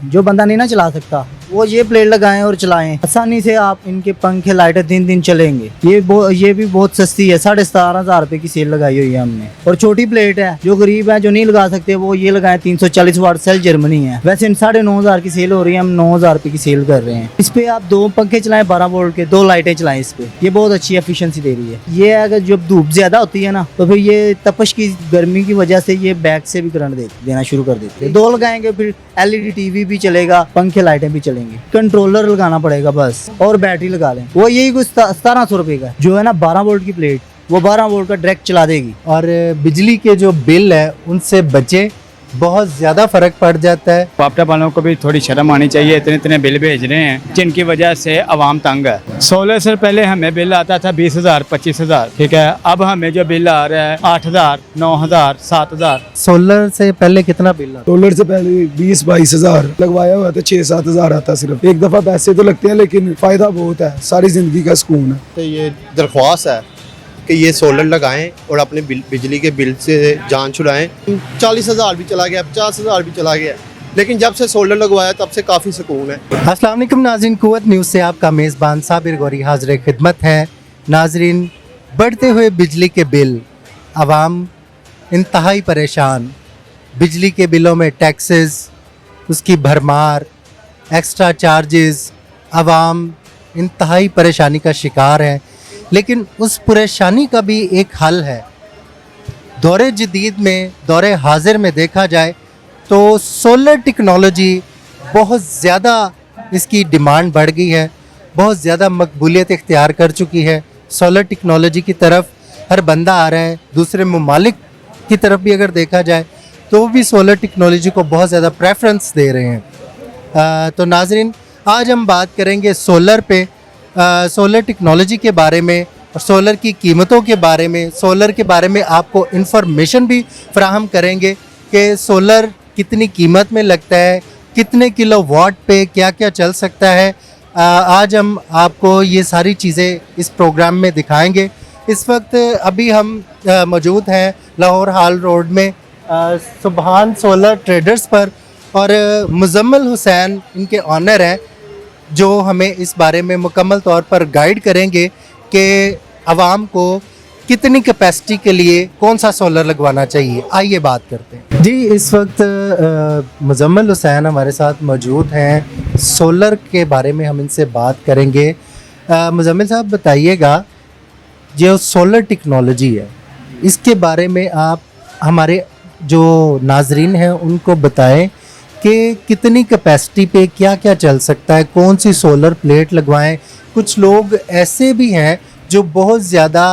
जो बंदा नहीं ना चला सकता वो ये प्लेट लगाएं और चलाएं, आसानी से आप इनके पंखे लाइटें दिन दिन चलेंगे। ये भी बहुत सस्ती है, 17,500 रुपए की सेल लगाई हुई है हमने। और छोटी प्लेट है, जो गरीब है जो नहीं लगा सकते वो ये लगाए, 340 वाट सेल जर्मनी है। वैसे 9,500 की सेल हो रही है, हम 9,000 रुपए की सेल कर रहे हैं। इस पे आप 2 पंखे चलाएं 12 वोल्ट के, 2 लाइटें चलाएं इस पे, ये बहुत अच्छी एफिशिएंसी दे रही है। ये अगर जब धूप ज्यादा होती है ना तो फिर ये तपश की गर्मी की वजह से ये बैक से भी करंट देना शुरू कर देते हैं। 2 लगाएंगे फिर LED टीवी भी चलेगा, पंखे लाइटें भी चलेंगी। कंट्रोलर लगाना पड़ेगा बस, और बैटरी लगा लें, वो यही कुछ 1700 रुपए का जो है ना 12 वोल्ट की प्लेट, वो 12 वोल्ट का डायरेक्ट चला देगी। और बिजली के जो बिल है उनसे बचे, बहुत ज़्यादा फर्क पड़ जाता है। पापटा वालों को भी थोड़ी शर्म आनी चाहिए, इतने इतने बिल भेज रहे हैं जिनकी वजह से आवाम तंग है। सोलर से पहले हमें बिल आता था 20,000 25,000, ठीक है, अब हमें जो बिल आ रहा है 8,000 9,000 7,000। सोलर से पहले कितना बिल आता? सोलर से पहले 20-22 हजार लगवाया हुआ था, 6-7 हजार आता सिर्फ। एक दफा पैसे तो लगते हैं लेकिन फायदा बहुत है, सारी जिंदगी का सुकून है। तो ये दरख्वास्त है कि ये सोलर लगाएं और अपने बिजली के बिल से जान छुड़ाएं। 40,000 भी चला गया, 50,000 भी चला गया, लेकिन जब से सोलर लगवाया तब से काफ़ी सुकून है। अस्सलाम वालेकुम नाज़रीन, कुव्वत न्यूज़ से आपका मेज़बान साबिर गौरी हाज़िर खिदमत है। नाज़रीन, बढ़ते हुए बिजली के बिल, आवाम इंतहाई परेशान। बिजली के बिलों में टैक्सेस, उसकी भरमार, एक्स्ट्रा चार्जेस, आवाम इंतहाई परेशानी का शिकार है। लेकिन उस परेशानी का भी एक हल है। दौरे जदीद में, दौरे हाजिर में देखा जाए तो सोलर टेक्नोलॉजी बहुत ज़्यादा, इसकी डिमांड बढ़ गई है, बहुत ज़्यादा मकबूलियत इख्तियार कर चुकी है। सोलर टेक्नोलॉजी की तरफ हर बंदा आ रहा है। दूसरे ममालिक की तरफ भी अगर देखा जाए तो वो भी सोलर टेक्नोलॉजी को बहुत ज़्यादा प्रेफरेंस दे रहे हैं। तो नाज़रीन, आज हम बात करेंगे सोलर पे, सोलर टेक्नोलॉजी के बारे में और सोलर की कीमतों के बारे में। सोलर के बारे में आपको इन्फॉर्मेशन भी फराहम करेंगे कि सोलर कितनी कीमत में लगता है, कितने किलो वाट पे क्या क्या चल सकता है। आज हम आपको ये सारी चीज़ें इस प्रोग्राम में दिखाएंगे। इस वक्त अभी हम मौजूद हैं लाहौर हाल रोड में सुबहान सोलर ट्रेडर्स पर, और मुजम्मिल हुसैन इनके ऑनर हैं जो हमें इस बारे में मुकम्मल तौर पर गाइड करेंगे कि आवाम को कितनी कैपेसिटी के लिए कौन सा सोलर लगवाना चाहिए। आइए बात करते हैं जी। इस वक्त मुजम्मिल हुसैन हमारे साथ मौजूद हैं, सोलर के बारे में हम इनसे बात करेंगे। मुजम्मिल साहब, बताइएगा जो सोलर टेक्नोलॉजी है इसके बारे में आप हमारे जो नाजरीन हैं उनको बताएं कि कितनी कैपेसिटी पे क्या क्या चल सकता है, कौन सी सोलर प्लेट लगवाएं। कुछ लोग ऐसे भी हैं जो बहुत ज़्यादा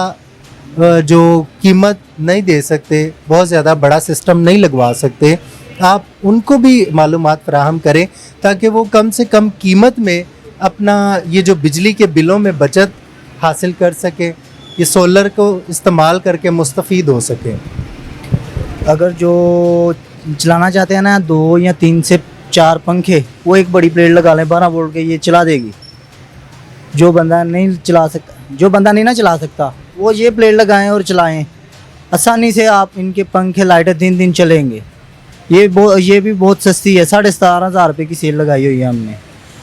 जो कीमत नहीं दे सकते, बहुत ज़्यादा बड़ा सिस्टम नहीं लगवा सकते, आप उनको भी मालूमात फराहम करें ताकि वो कम से कम कीमत में अपना ये जो बिजली के बिलों में बचत हासिल कर सके, ये सोलर को इस्तेमाल करके मुस्तफ़ीद हो सके। अगर जो चलाना चाहते हैं ना 2 या 3 से 4 पंखे, वो एक बड़ी प्लेट लगा लें 12 वोल्ट के, ये चला देगी। जो बंदा नहीं ना चला सकता वो ये प्लेट लगाएं और चलाएं, आसानी से आप इनके पंखे लाइटें दिन दिन चलेंगे। ये भी बहुत सस्ती है, 17,500 रुपए की सेल लगाई हुई है हमने।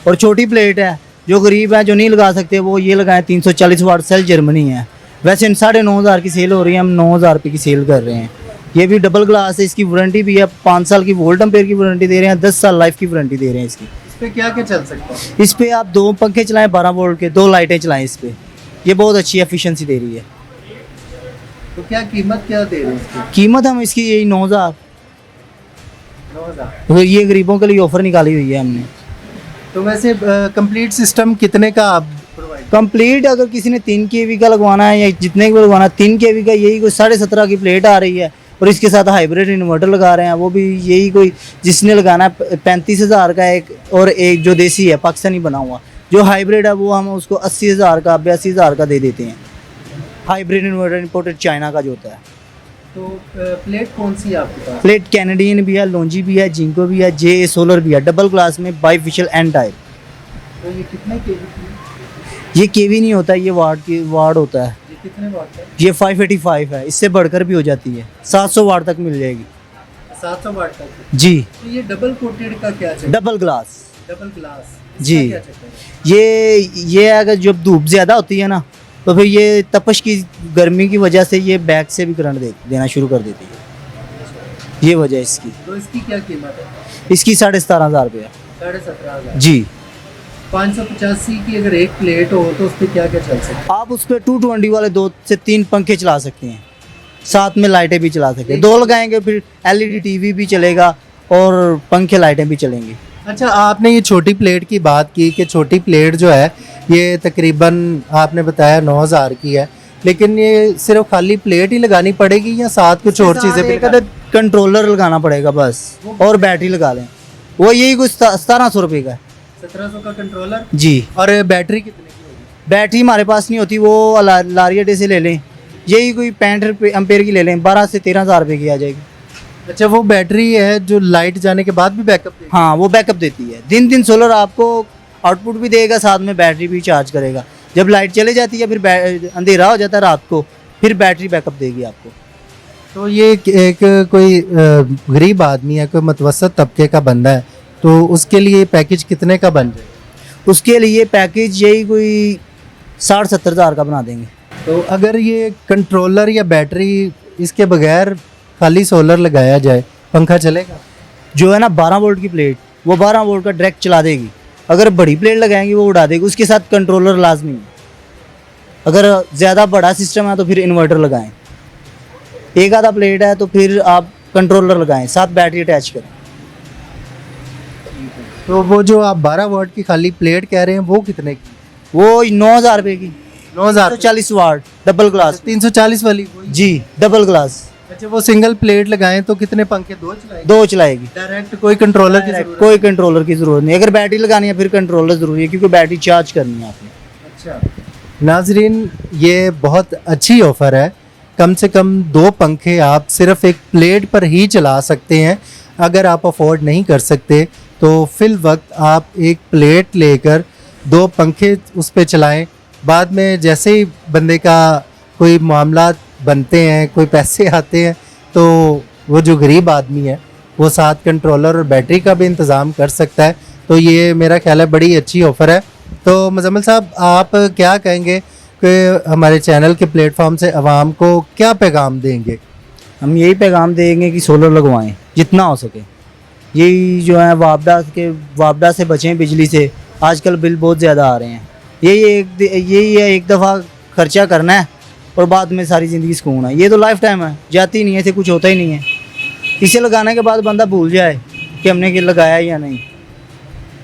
और छोटी प्लेट है, जो गरीब है जो नहीं लगा सकते वो ये लगाएं, 340 वाट सेल जर्मनी है। वैसे 9,500 की सेल हो रही है, हम 9,000 रुपये की सेल कर रहे हैं। ये भी डबल ग्लास है, इसकी वारंटी भी है, 5 साल की वोल्ट एम्पेयर की वारंटी दे रहे हैं, 10 साल लाइफ की वारंटी दे रहे हैं इसकी। इस पे क्या क्या चल सकता है? इस पे आप 2 पंखे चलाएं 12 वोल्ट के, 2 लाइटें चलाएं इस पे, ये बहुत अच्छी एफिशिएंसी दे रही है। तो क्या कीमत क्या दे रहे हैं इसकी? कीमत हम इसकी यही 9,000। 9,000। ये गरीबों के लिए ऑफर निकाली हुई है हमने। तो वैसे कंप्लीट सिस्टम कितने का आप प्रोवाइड? कंप्लीट अगर किसी ने 3 kV का लगवाना है या जितने का लगवाना है, 3 kV का यही कोई 17.5 की प्लेट आ रही है, और इसके साथ हाइब्रिड इन्वर्टर लगा रहे हैं, वो भी यही कोई जिसने लगाना है 35,000 का एक, और एक जो देसी है पाकिस्तानी बना हुआ, जो हाइब्रिड है वो हम उसको 80,000 का 82,000 का दे देते हैं। हाइब्रिड इन्वर्टर इंपोर्टेड चाइना का जो होता है। तो प्लेट कौन सी है आपके पास? प्लेट कैनेडियन भी है, लोंजी भी है, जिंको भी है, जे सोलर भी है, डबल ग्लास में बाईफिशियल एन टाइप। तो ये कितने केवी की है? ये केवी नहीं होता, ये वाट होता है। ये कितने वाट है? ये 585 है, इससे बढ़कर भी हो जाती है, 700 वाट तक मिल जाएगी। 700 वाट तक। जी तो ये डबल कोटेड का क्या चक्कर? Double glass. डबल ग्लास जी। क्या चक्कर है? ये अगर जब धूप ज़्यादा होती है ना तो फिर ये तपश की गर्मी की वजह से ये बैक से भी करंट देना शुरू कर देती है। ये वजह इसकी। तो इसकी क्या कीमत है? इसकी 17,500 रुपया। 17,500। जी 585 की अगर एक प्लेट हो तो उस पर क्या क्या चल सकता आप उस पर 220 वाले 2 से 3 पंखे चला सकते हैं, साथ में लाइटें भी चला सकते हैं। 2 लगाएंगे फिर एलईडी टीवी भी चलेगा और पंखे लाइटें भी चलेंगी। है? अच्छा, आपने ये छोटी प्लेट की बात की कि छोटी प्लेट जो है ये तकरीबन आपने बताया 9,000 की है, लेकिन ये सिर्फ खाली प्लेट ही लगानी पड़ेगी या साथ कुछ और चीज़ें भी एक अदर कंट्रोलर लगाना पड़ेगा बस, और बैटरी लगा लें। वो यही कुछ 1700 रुपये का है। 1700 का कंट्रोलर जी। और बैटरी कितने की होगी? बैटरी हमारे पास नहीं होती, वो लारी अड्डे से ले लें, यही कोई 65 एम्पेयर की ले लें, 12 से 13,000 रुपये की आ जाएगी। अच्छा, वो बैटरी है जो लाइट जाने के बाद भी बैकअप देगी? हाँ वो बैकअप देती है। दिन सोलर आपको आउटपुट भी देगा, साथ में बैटरी भी चार्ज करेगा। जब लाइट चले जाती है फिर अंधेरा हो जाता है रात को, फिर बैटरी बैकअप देगी आपको। तो ये एक कोई गरीब आदमी है, कोई मतवसत तबके का बंदा है, तो उसके लिए पैकेज कितने का बन जाएगा? उसके लिए पैकेज यही कोई 60-70 हज़ार का बना देंगे। तो अगर ये कंट्रोलर या बैटरी इसके बगैर खाली सोलर लगाया जाए, पंखा चलेगा? जो है ना 12 वोल्ट की प्लेट, वो 12 वोल्ट का डायरेक्ट चला देगी। अगर बड़ी प्लेट लगाएंगे वो उड़ा देगी, उसके साथ कंट्रोलर लाजमी है। अगर ज़्यादा बड़ा सिस्टम है तो फिर इन्वर्टर लगाएं, एक आधा प्लेट है तो फिर आप कंट्रोलर लगाएं, साथ बैटरी अटैच करें। तो वो जो आप 12 वाट की खाली प्लेट कह रहे हैं वो कितने की? वो 9,000 रुपये की, 9,000? 40 वाट डबल ग्लास। 340 वाली वही? जी डबल ग्लास। अच्छा, वो सिंगल प्लेट लगाएं तो कितने पंखे? 2 चलाएगी? 2 चलाएगी। डायरेक्ट कोई कंट्रोलर की जरूरत? कोई कंट्रोलर की ज़रूरत नहीं। अगर बैटरी लगानी है फिर कंट्रोलर ज़रूरी है, क्योंकि बैटरी चार्ज करनी है आपने। अच्छा नाजरीन, ये बहुत अच्छी ऑफ़र है। कम से कम 2 पंखे आप सिर्फ एक प्लेट पर ही चला सकते हैं। अगर आप अफोर्ड नहीं कर सकते तो फिल वक्त आप एक प्लेट लेकर 2 पंखे उस पर चलाएं। बाद में जैसे ही बंदे का कोई मामला बनते हैं, कोई पैसे आते हैं, तो वो जो गरीब आदमी है वो साथ कंट्रोलर और बैटरी का भी इंतज़ाम कर सकता है। तो ये मेरा ख्याल है बड़ी अच्छी ऑफ़र है। तो मुजम्मिल साहब, आप क्या कहेंगे कि हमारे चैनल के प्लेटफॉर्म से आवाम को क्या पैगाम देंगे? हम यही पैगाम देंगे कि सोलर लगवाएं जितना हो सके। यही जो है वापडा से बचें बिजली से। आजकल बिल बहुत ज़्यादा आ रहे हैं। यही है, एक दफ़ा खर्चा करना है और बाद में सारी ज़िंदगी सुकून है। ये तो लाइफ टाइम है, जाती नहीं है, ऐसे कुछ होता ही नहीं है। इसे लगाने के बाद बंदा भूल जाए कि हमने ये लगाया या नहीं।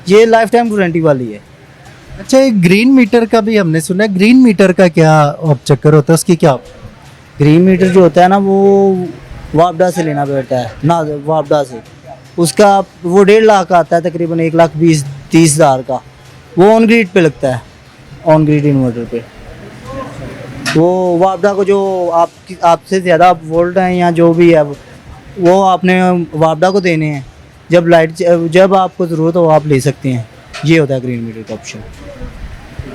ये लाइफ टाइम गारंटी वाली है। अच्छा, एक ग्रीन मीटर का भी हमने सुना है। ग्रीन मीटर का क्या चक्कर होता है, उसकी क्या? ग्रीन मीटर जो होता है ना वो वापडा से लेना पड़ता है ना, वापडा से। उसका वो 1.5 लाख का आता है, तकरीबन 1,20,30 हज़ार का। वो ऑन ग्रिड पे लगता है, ऑन ग्रिड इन्वर्टर पे। वो वापडा को जो आपसे ज़्यादा वोल्ट हैं या जो भी है वो आपने वापडा को देने हैं। जब आपको ज़रूरत हो आप ले सकते हैं। ये होता है ग्रीन मीटर का ऑप्शन।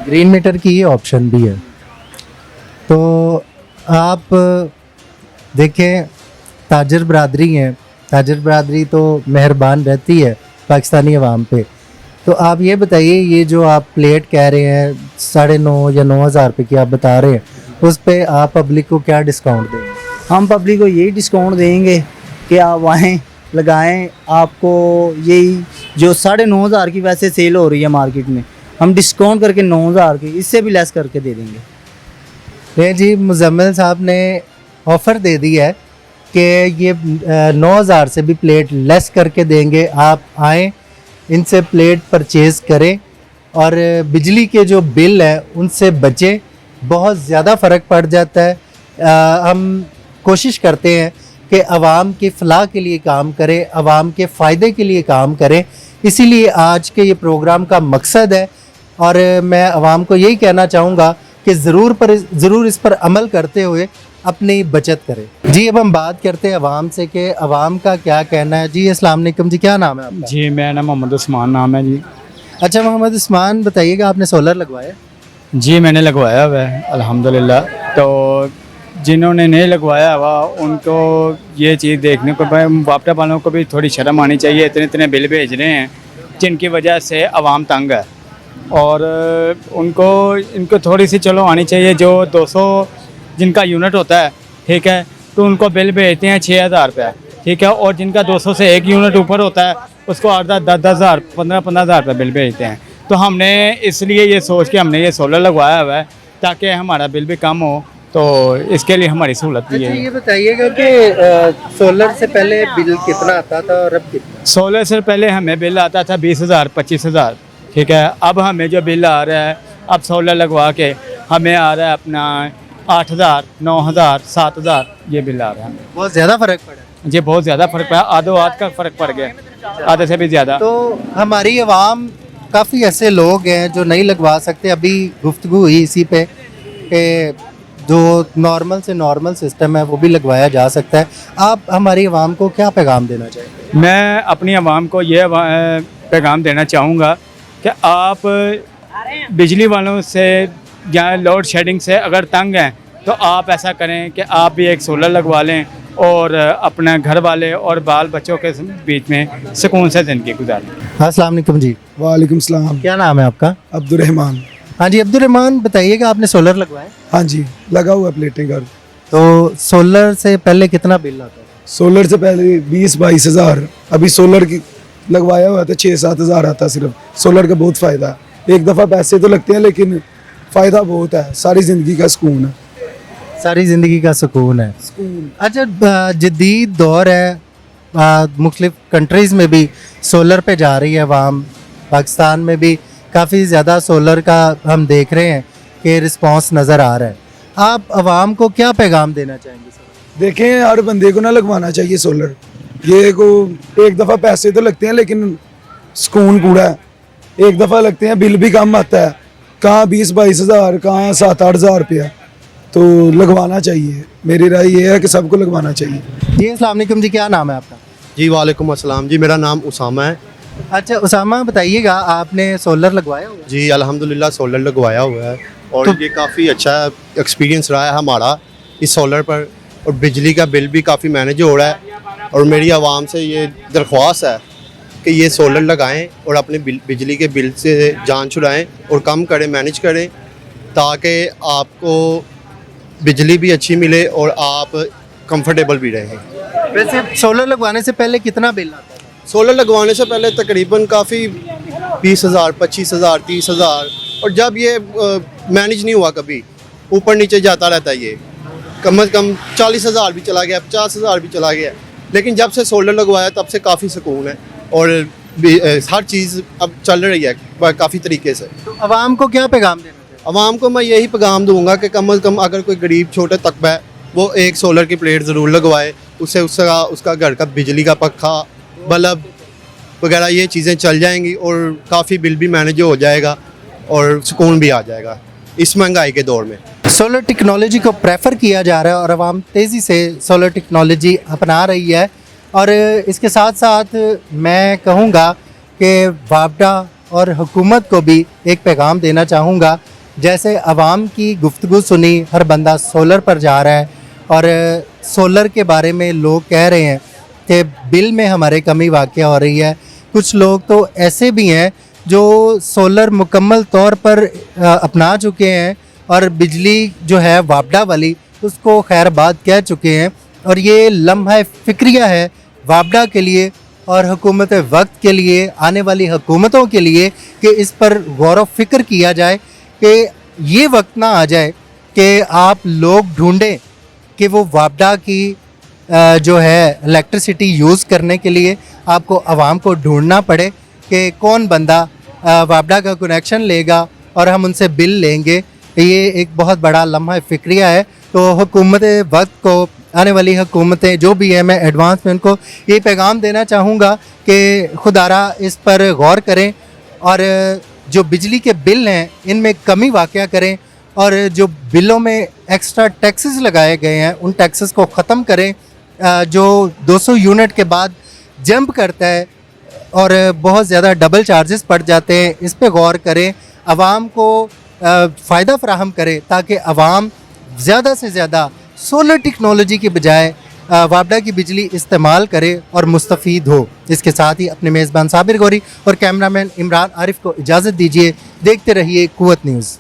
ग्रीन मीटर की ये ऑप्शन भी है। तो आप देखें, ताजर बरादरी हैं, ताजर बरादरी तो मेहरबान रहती है पाकिस्तानी अवाम पे। तो आप ये बताइए, ये जो आप प्लेट कह रहे हैं 9,500 या 9,000 रुपये की आप बता रहे हैं, उस पे आप पब्लिक को क्या डिस्काउंट देंगे? हम पब्लिक को यही डिस्काउंट देंगे कि आप आएँ लगाएं। आपको यही जो 9,500 की वैसे सेल हो रही है मार्केट में, हम डिस्काउंट करके 9,000 की, इससे भी लेस करके दे देंगे। ये जी मुजम्मिल साहब ने ऑफ़र दे दी है कि ये 9,000 से भी प्लेट लेस करके देंगे। आप आएँ, इनसे प्लेट परचेज़ करें और बिजली के जो बिल है उनसे बचें। बहुत ज़्यादा फ़र्क पड़ जाता है। हम कोशिश करते हैं कि आवाम की फ़लाह के लिए काम करें, आवाम के फ़ायदे के लिए काम करें। इसीलिए आज के ये प्रोग्राम का मकसद है और मैं आवाम को यही कहना चाहूँगा कि ज़रूर इस पर अमल करते हुए अपनी बचत करें। जी, अब हम बात करते हैं आवाम से कि आवाम का क्या कहना है। जी अस्सलाम वालेकुम जी, क्या नाम है आपका? जी मेरा नाम मोहम्मद उस्मान नाम है जी। अच्छा मोहम्मद उस्मान, बताइएगा आपने सोलर लगवाया? जी मैंने लगवाया हुआ है अल्हम्दुलिल्लाह। तो जिन्होंने नहीं लगवाया हुआ उनको ये चीज़ देखने को वापडा वालों को भी थोड़ी शर्म आनी चाहिए। इतने इतने बिल भेज रहे हैं जिनकी वजह से आवाम तंग है, और इनको थोड़ी सी चलो आनी चाहिए। जो 200 जिनका यूनिट होता है, ठीक है, तो उनको बिल भेजते हैं 6,000 रुपया, ठीक है, और जिनका 200 से एक यूनिट ऊपर होता है उसको 8-10,000 15,000 रुपये बिल भेजते हैं। तो हमने इसलिए ये सोच के हमने ये सोलर लगवाया हुआ है ताकि हमारा बिल भी कम हो, तो इसके लिए हमारी सहूलत भी अच्छा, है। ये बताइएगा कि सोलर से पहले बिल कितना आता था और अब कितना? सोलर से पहले हमें बिल आता था 20,000 25,000, ठीक है। अब हमें जो बिल आ रहा है, अब सोलर लगवा के हमें आ रहा है अपना 8,000 9,000 7,000 ये बिल आ रहा है। बहुत ज़्यादा फर्क पड़ा है। जी बहुत ज़्यादा फ़र्क पड़ा, आधो आध का फ़र्क पड़ गया, आधे से भी ज़्यादा। तो हमारी आवाम, काफ़ी ऐसे लोग हैं जो नहीं लगवा सकते। अभी गुफ्तगू हुई इसी पे कि जो नॉर्मल से नॉर्मल सिस्टम है वो भी लगवाया जा सकता है। आप हमारी आवाम को क्या पैगाम देना चाहेंगे? मैं अपनी आवाम को ये पैगाम देना चाहूँगा कि आप बिजली वालों से या लोड शेडिंग से अगर तंग हैं तो आप ऐसा करें कि आप भी एक सोलर लगवा लें और अपने घर वाले और बाल बच्चों के बीच में सुकून से ज़िंदगी गुजारें। अस्सलाम वालेकुम जी, वालेकुम सलाम। क्या नाम है आपका? अब्दुर्रहमान। हाँ जी, अब्दुर्रहमान, बताइएगा, आपने सोलर लगवाया? हाँ जी, लगा हुआ प्लेटिंग घर। तो सोलर से पहले कितना बिल आता है? सोलर से पहले 20-22 हज़ार, अभी सोलर की लगवाया हुआ था 6-7 हज़ार आता सिर्फ। सोलर का बहुत फ़ायदा है। एक दफ़ा पैसे तो लगते हैं लेकिन फ़ायदा बहुत है, सारी ज़िंदगी का सुकून है। सारी ज़िंदगी का सुकून है। अच्छा, जदीद दौर है, मुख्तलिफ कंट्रीज़ में भी सोलर पे जा रही है अवाम। पाकिस्तान में भी काफ़ी ज़्यादा सोलर का हम देख रहे हैं कि रिस्पांस नज़र आ रहा है। आप अवाम को क्या पैगाम देना चाहेंगे सर? देखें, हर बंदे को ना लगवाना चाहिए सोलर। ये को एक दफ़ा पैसे तो लगते हैं लेकिन सुकून पूरा है। एक दफ़ा लगते हैं, बिल भी कम आता है, कहाँ 20-22 हज़ार, कहाँ 7-8 हज़ार रुपया। तो लगवाना चाहिए। मेरी राय ये है कि सबको लगवाना चाहिए। जी, अस्सलाम वालेकुम जी, क्या नाम है आपका? जी वालेकुम अस्सलाम जी, मेरा नाम उसामा है। अच्छा उसामा, बताइएगा, आपने सोलर लगवाया हुआ? जी अल्हम्दुलिल्लाह सोलर लगवाया हुआ है और ये काफ़ी अच्छा एक्सपीरियंस रहा है हमारा इस सोलर पर, और बिजली का बिल भी काफ़ी मैनेज हो रहा है। और मेरी आवाम से ये दरख्वास्त है कि ये सोलर लगाएं और अपने बिजली के बिल से जान छुड़ाएं और कम करें, मैनेज करें, ताकि आपको बिजली भी अच्छी मिले और आप कंफर्टेबल भी रहें। वैसे सोलर लगवाने से पहले कितना बिल आता है? सोलर लगवाने से पहले तकरीबन काफ़ी 20,000 25,000 30,000, और जब ये मैनेज नहीं हुआ, कभी ऊपर नीचे जाता रहता है, ये कम से कम 40,000 भी चला गया, 50,000 भी चला गया। लेकिन जब से सोलर लगवाया तब से काफ़ी सुकून है और हर चीज़ अब चल रही है काफ़ी तरीके से। तो अवाम को क्या पैगाम देना चाहिए? आवाम को मैं यही पैगाम दूंगा कि कम से कम अगर कोई गरीब छोटे तबका है वो एक सोलर की प्लेट ज़रूर लगवाए। उससे उसका घर का बिजली का पक्खा, बल्ब वगैरह ये चीज़ें चल जाएंगी और काफ़ी बिल भी मैनेज हो जाएगा और सुकून भी आ जाएगा इस महंगाई के दौर में। सोलर टेक्नोलॉजी को प्रेफर किया जा रहा है और आवाम तेज़ी से सोलर टेक्नोलॉजी अपना रही है। और इसके साथ साथ मैं कहूँगा कि वापडा और हुकूमत को भी एक पैगाम देना चाहूँगा। जैसे आवाम की गुफ्तगू सुनी, हर बंदा सोलर पर जा रहा है और सोलर के बारे में लोग कह रहे हैं कि बिल में हमारे कमी वाक़या हो रही है। कुछ लोग तो ऐसे भी हैं जो सोलर मुकम्मल तौर पर अपना चुके हैं और बिजली जो है वापडा वाली उसको खैरबाद कह चुके हैं। और ये लम्हा फ़िक्रिया है वापडा के लिए और हुकूमत वक्त के लिए, आने वाली हुकूमतों के लिए, कि इस पर गौर व फिक्र किया जाए कि ये वक्त ना आ जाए कि आप लोग ढूंढें कि वो वापडा की जो है इलेक्ट्रिसिटी यूज़ करने के लिए आपको आवाम को ढूंढना पड़े कि कौन बंदा वापडा का कनेक्शन लेगा और हम उनसे बिल लेंगे। ये एक बहुत बड़ा लम्हा फ़िक्रिया है। तो हुकूमत वक्त को, आने वाली हुकूमतें जो भी है, मैं एडवांस में उनको ये पैगाम देना चाहूँगा कि खुदारा इस पर गौर करें और जो बिजली के बिल हैं इनमें कमी वाक़या करें और जो बिलों में एक्स्ट्रा टैक्सेस लगाए गए हैं उन टैक्सेस को ख़त्म करें। जो 200 यूनिट के बाद जंप करता है और बहुत ज़्यादा डबल चार्जेस पड़ जाते हैं, इस पे गौर करें, आवाम को फ़ायदा फ़राहम करें ताकि आवाम ज़्यादा से ज़्यादा सोलर टेक्नोलॉजी के बजाय वापडा की बिजली इस्तेमाल करे और मुस्तफ़ीद हो। इसके साथ ही अपने मेज़बान साबिर गौरी और कैमरामैन इमरान आरिफ को इजाज़त दीजिए। देखते रहिए कुव्वत न्यूज़।